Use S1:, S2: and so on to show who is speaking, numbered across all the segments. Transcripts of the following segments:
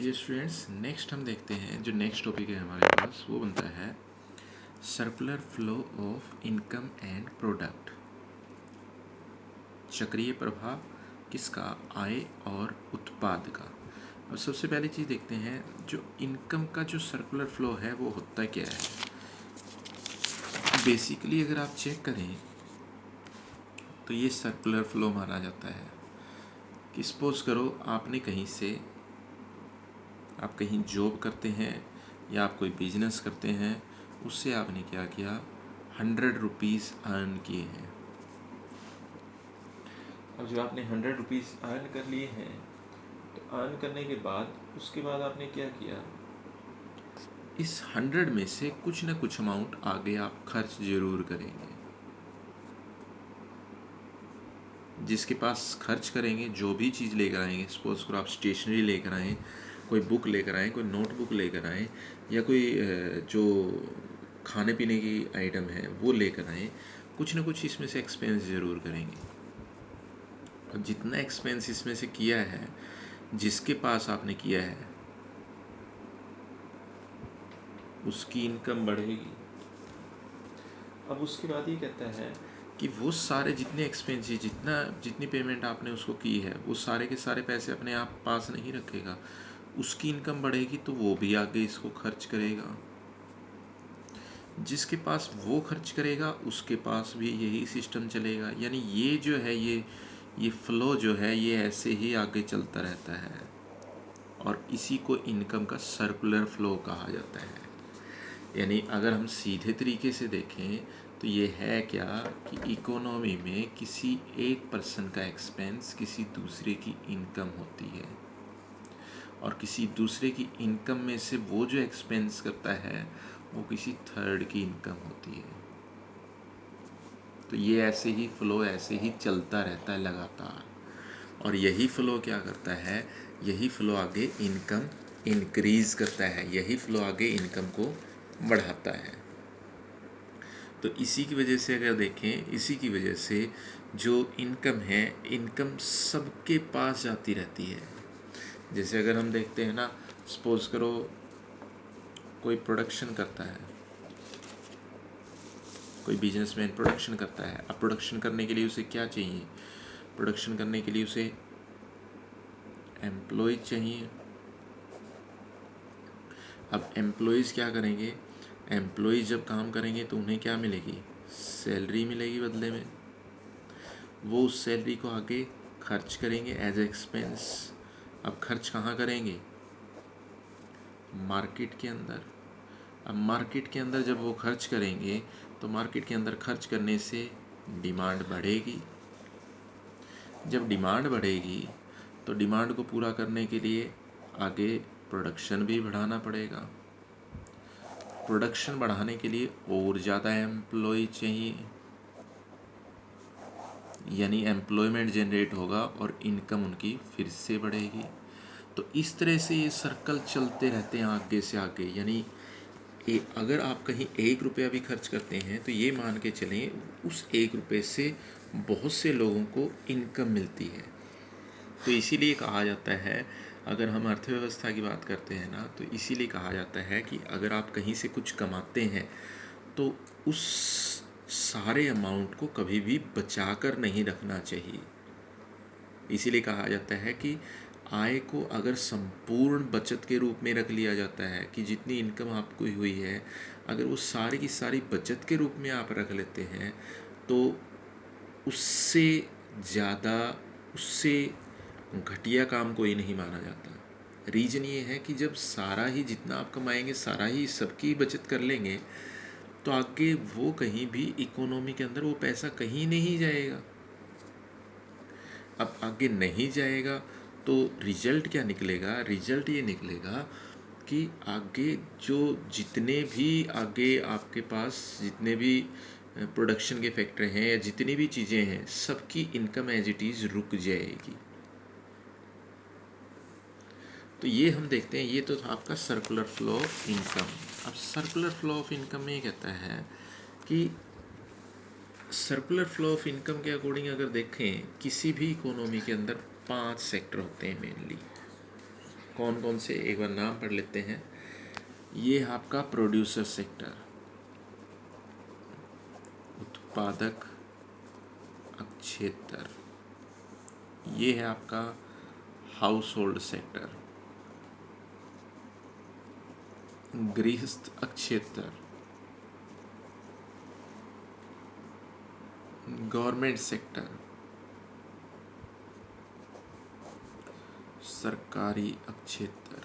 S1: Dear students, next हम देखते हैं जो नेक्स्ट टॉपिक है हमारे पास वो बनता है circular flow of income and product. चक्रीय प्रभाव किसका? आय और उत्पाद का। अब सबसे पहली चीज़ देखते हैं जो इनकम का जो सर्कुलर फ्लो है वो होता क्या है। बेसिकली अगर आप चेक करें तो ये सर्कुलर फ्लो माना जाता है कि सपोज करो आपने कहीं से आप कहीं जॉब करते हैं या आप कोई बिजनेस करते हैं, उससे आपने क्या किया, 100 रुपीज़ अर्न किए हैं। अब जब आपने 100 रुपीज़ अर्न कर लिए हैं तो अर्न करने के बाद उसके बाद आपने क्या किया, इस 100 में से कुछ ना कुछ अमाउंट आगे आप खर्च जरूर करेंगे। जिसके पास खर्च करेंगे, जो भी चीज़ लेकर आएंगे, सपोज करो आप स्टेशनरी लेकर आएँ, कोई बुक लेकर आएँ, कोई नोटबुक लेकर आएँ, या कोई जो खाने पीने की आइटम है वो लेकर आएँ, कुछ ना कुछ इसमें से एक्सपेंस ज़रूर करेंगे। और जितना एक्सपेंस इसमें से किया है, जिसके पास आपने किया है, उसकी इनकम बढ़ेगी। अब उसके बाद ये कहता है कि वो सारे जितने एक्सपेंसेस, जितनी पेमेंट आपने उसको की है, वो सारे के सारे पैसे अपने आप पास नहीं रखेगा। उसकी इनकम बढ़ेगी तो वो भी आगे इसको खर्च करेगा। जिसके पास वो खर्च करेगा उसके पास भी यही सिस्टम चलेगा। यानी ये जो है ये फ्लो जो है ये ऐसे ही आगे चलता रहता है, और इसी को इनकम का सर्कुलर फ्लो कहा जाता है। यानी अगर हम सीधे तरीके से देखें तो ये है क्या कि इकोनॉमी में किसी एक पर्सन का एक्सपेंस किसी दूसरे की इनकम होती है, और किसी दूसरे की इनकम में से वो जो एक्सपेंस करता है वो किसी थर्ड की इनकम होती है। तो ये ऐसे ही फ्लो ऐसे ही चलता रहता है लगातार, और यही फ्लो क्या करता है, यही फ्लो आगे इनकम इंक्रीज़ करता है, यही फ्लो आगे इनकम को बढ़ाता है। तो इसी की वजह से अगर देखें, इसी की वजह से जो इनकम है, इनकम सबके पास जाती रहती है। जैसे अगर हम देखते हैं ना, सपोज करो कोई प्रोडक्शन करता है, कोई बिजनेसमैन प्रोडक्शन करता है। अब प्रोडक्शन करने के लिए उसे क्या चाहिए, प्रोडक्शन करने के लिए उसे एम्प्लॉय चाहिए। अब एम्प्लॉयज़ क्या करेंगे, एम्प्लॉयज़ जब काम करेंगे तो उन्हें क्या मिलेगी, सैलरी मिलेगी बदले में। वो उस सैलरी को आगे खर्च करेंगे एज एक्सपेंस। अब खर्च कहाँ करेंगे, मार्केट के अंदर। अब मार्केट के अंदर जब वो खर्च करेंगे तो मार्केट के अंदर खर्च करने से डिमांड बढ़ेगी। जब डिमांड बढ़ेगी तो डिमांड को पूरा करने के लिए आगे प्रोडक्शन भी बढ़ाना पड़ेगा। प्रोडक्शन बढ़ाने के लिए और ज़्यादा एम्प्लॉय चाहिए, यानी एम्प्लॉयमेंट जनरेट होगा और इनकम उनकी फिर से बढ़ेगी। तो इस तरह से ये सर्कल चलते रहते हैं आगे से आगे। यानी अगर आप कहीं 1 रुपया भी खर्च करते हैं तो ये मान के चलें उस 1 रुपये से बहुत से लोगों को इनकम मिलती है। तो इसीलिए कहा जाता है, अगर हम अर्थव्यवस्था की बात करते हैं ना, तो इसीलिए कहा जाता है कि अगर आप कहीं से कुछ कमाते हैं तो उस सारे अमाउंट को कभी भी बचा कर नहीं रखना चाहिए। इसीलिए कहा जाता है कि आय को अगर संपूर्ण बचत के रूप में रख लिया जाता है, कि जितनी इनकम आपको हुई है अगर वो सारी की सारी बचत के रूप में आप रख लेते हैं तो उससे ज़्यादा, उससे घटिया काम कोई नहीं माना जाता। रीज़न ये है कि जब सारा ही जितना आप कमाएंगे सारा ही सबकी बचत कर लेंगे तो आगे वो कहीं भी इकोनॉमी के अंदर वो पैसा कहीं नहीं जाएगा। अब आगे नहीं जाएगा तो रिजल्ट क्या निकलेगा, रिजल्ट ये निकलेगा कि आगे जो जितने भी आगे आपके पास जितने भी प्रोडक्शन के फैक्टर हैं या जितनी भी चीज़ें हैं, सबकी इनकम एज इट इज़ रुक जाएगी। तो ये हम देखते हैं, ये तो था आपका सर्कुलर फ्लो ऑफ इनकम। अब सर्कुलर फ्लो ऑफ इनकम में ये कहता है कि सर्कुलर फ्लो ऑफ इनकम के अकॉर्डिंग अगर देखें, किसी भी इकोनॉमी के अंदर 5 सेक्टर होते हैं मेनली। कौन कौन से एक बार नाम पढ़ लेते हैं। ये है आपका प्रोड्यूसर सेक्टर, उत्पादक क्षेत्र। ये है आपका हाउस होल्ड सेक्टर, गृहस्थ क्षेत्र, गवर्नमेंट सेक्टर, सरकारी क्षेत्र,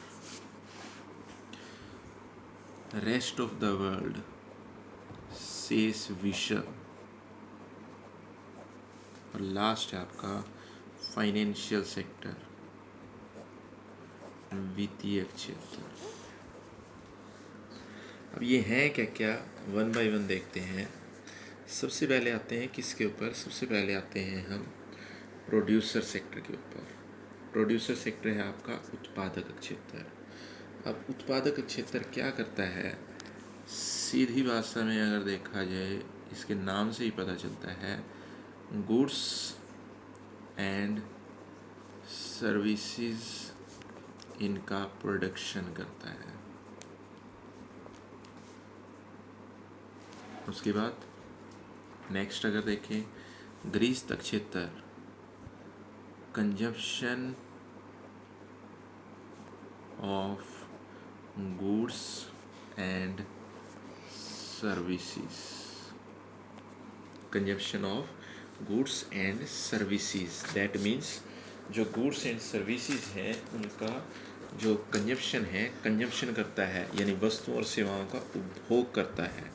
S1: रेस्ट ऑफ द वर्ल्ड, शेष विश्व, और लास्ट है आपका फाइनेंशियल सेक्टर, वित्तीय क्षेत्र। अब ये हैं क्या क्या, वन बाय वन देखते हैं। सबसे पहले आते हैं किसके ऊपर, सबसे पहले आते हैं हम प्रोड्यूसर सेक्टर के ऊपर। प्रोड्यूसर सेक्टर है आपका उत्पादक क्षेत्र। अब उत्पादक क्षेत्र क्या करता है, सीधी भाषा में अगर देखा जाए इसके नाम से ही पता चलता है, गुड्स एंड सर्विसेज इनका प्रोडक्शन करता है। उसके बाद नेक्स्ट अगर देखें, गृहस्थ क्षेत्र, consumption of goods and services, consumption of goods and services, that means जो गुड्स एंड सर्विसेज हैं उनका जो कंजप्शन है, कंजप्शन करता है यानी वस्तुओं और सेवाओं का उपभोग करता है।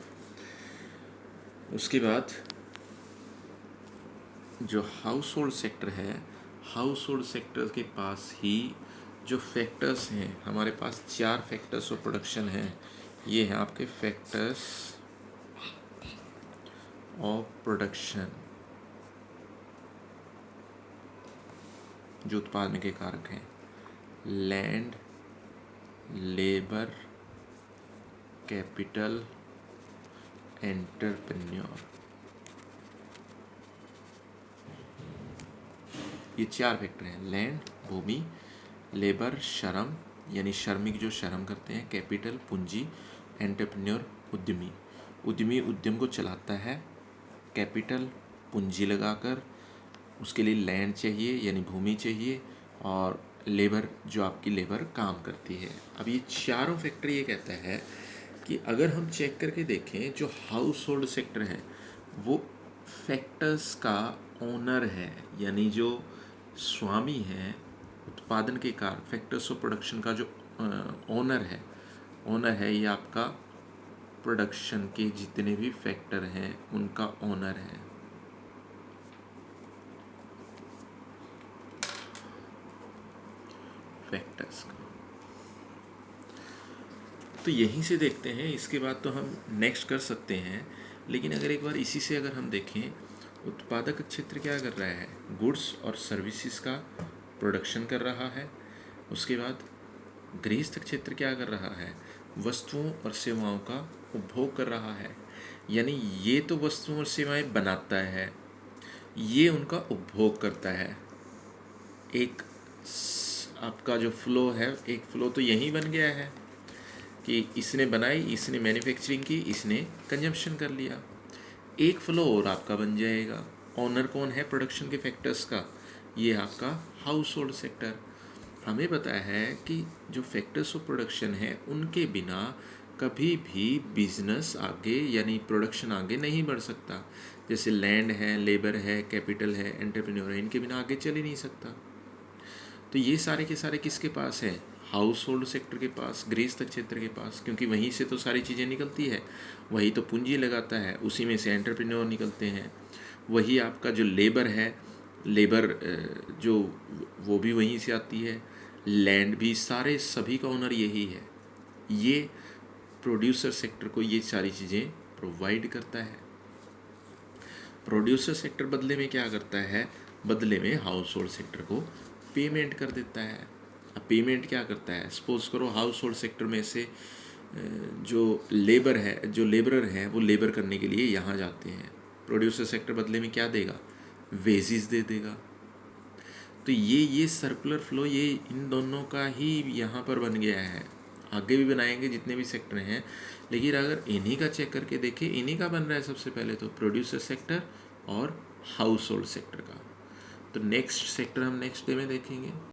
S1: उसके बाद जो हाउस होल्ड सेक्टर है, हाउस होल्ड सेक्टर के पास ही जो फैक्टर्स हैं, हमारे पास 4 फैक्टर्स ऑफ प्रोडक्शन हैं। ये हैं आपके फैक्टर्स ऑफ प्रोडक्शन जो उत्पादन के कारक हैं, लैंड, लेबर, कैपिटल, एंटरप्रेन्योर। ये 4 फैक्टर हैं, लैंड भूमि, लेबर श्रम यानी श्रमिक जो श्रम करते हैं, कैपिटल पूंजी, एंटरप्रेन्योर उद्यमी, उद्यमी उद्यम को चलाता है, कैपिटल पूंजी लगाकर, उसके लिए लैंड चाहिए यानी भूमि चाहिए, और लेबर जो आपकी लेबर काम करती है। अब ये चारों फैक्टर ये कहता है कि अगर हम चेक करके देखें, जो हाउस होल्ड सेक्टर है वो फैक्टर्स का ओनर है, यानी जो स्वामी है उत्पादन के कारक, फैक्टर्स ऑफ प्रोडक्शन का जो ओनर है ये आपका प्रोडक्शन के जितने भी फैक्टर हैं उनका ओनर है। फैक्टर्स का तो यहीं से देखते हैं, इसके बाद तो हम नेक्स्ट कर सकते हैं। लेकिन अगर एक बार इसी से अगर हम देखें, उत्पादक क्षेत्र क्या कर रहा है, गुड्स और सर्विसेज का प्रोडक्शन कर रहा है। उसके बाद गृहस्थ क्षेत्र क्या कर रहा है, वस्तुओं और सेवाओं का उपभोग कर रहा है, यानी ये तो वस्तुओं और सेवाएं बनाता है, ये उनका उपभोग करता है। एक आपका जो फ्लो है, एक फ्लो तो यही बन गया है कि इसने बनाई, इसने मैन्युफैक्चरिंग की, इसने कंजम्पशन कर लिया। एक फ्लो और आपका बन जाएगा। ओनर कौन है प्रोडक्शन के फैक्टर्स का, ये आपका हाउस होल्ड सेक्टर। हमें पता है कि जो फैक्टर्स ऑफ प्रोडक्शन है उनके बिना कभी भी बिजनेस आगे यानी प्रोडक्शन आगे नहीं बढ़ सकता। जैसे लैंड है, लेबर है, कैपिटल है, एंटरप्रेन्योर है, इनके बिना आगे चल ही नहीं सकता। तो ये सारे के सारे किसके पास हैं, हाउस होल्ड सेक्टर के पास, गृहस्थ क्षेत्र के पास, क्योंकि वहीं से तो सारी चीज़ें निकलती है, वही तो पूंजी लगाता है, उसी में से एंटरप्रेन्योर निकलते हैं। वही आपका जो लेबर है, लेबर जो वो भी वहीं से आती है, लैंड भी, सारे सभी का ओनर यही है। ये प्रोड्यूसर सेक्टर को ये सारी चीज़ें प्रोवाइड करता है। प्रोड्यूसर सेक्टर बदले में क्या करता है, बदले में हाउस होल्ड सेक्टर को पेमेंट कर देता है। अब पेमेंट क्या करता है, सपोज करो हाउस होल्ड सेक्टर में से जो लेबर है, जो लेबरर हैं वो लेबर करने के लिए यहाँ जाते हैं, प्रोड्यूसर सेक्टर बदले में क्या देगा, वेजेस दे देगा। तो ये सर्कुलर फ्लो ये इन दोनों का ही यहाँ पर बन गया है। आगे भी बनाएंगे जितने भी सेक्टर हैं, लेकिन अगर इन्हीं का चेक करके देखें, इन्हीं का बन रहा है सबसे पहले तो प्रोड्यूसर सेक्टर और हाउस होल्ड सेक्टर का। तो नेक्स्ट सेक्टर हम नेक्स्ट डे में देखेंगे।